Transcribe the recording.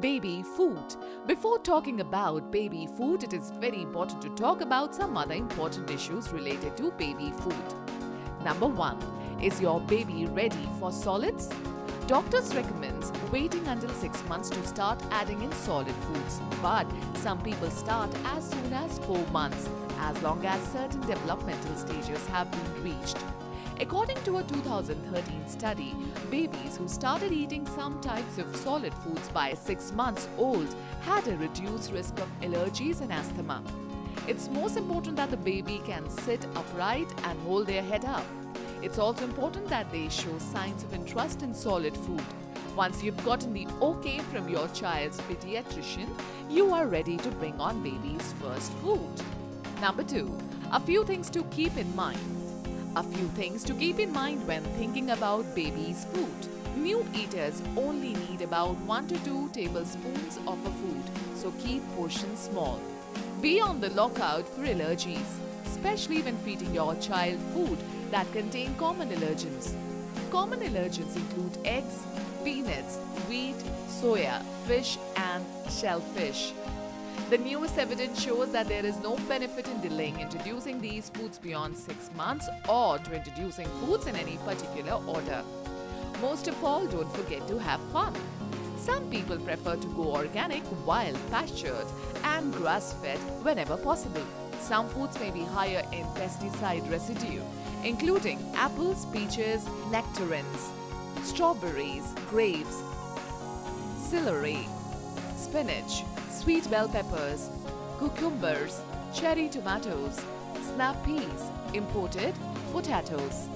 Baby food. Before talking about baby food, it is very important to talk about some other important issues related to baby food. Number 1. Is your baby ready for solids? Doctors recommend waiting until 6 months to start adding in solid foods, but some people start as soon as 4 months, as long as certain developmental stages have been reached. According to a 2013 study, babies who started eating some types of solid foods by 6 months old had a reduced risk of allergies and asthma. It's most important that the baby can sit upright and hold their head up. It's also important that they show signs of interest in solid food. Once you've gotten the okay from your child's pediatrician, you are ready to bring on baby's first food. Number 2. A few things to keep in mind. A few things to keep in mind when thinking about baby's food. New eaters only need about 1 to 2 tablespoons of a food, so keep portions small. Be on the lookout for allergies, especially when feeding your child food that contain common allergens. Common allergens include eggs, peanuts, wheat, soya, fish, and shellfish. The newest evidence shows that there is no benefit in delaying introducing these foods beyond 6 months or to introducing foods in any particular order. Most of all, don't forget to have fun. Some people prefer to go organic while pastured and grass-fed whenever possible. Some foods may be higher in pesticide residue, including apples, peaches, nectarines, strawberries, grapes, celery, spinach, sweet bell peppers, cucumbers, cherry tomatoes, snap peas, imported potatoes.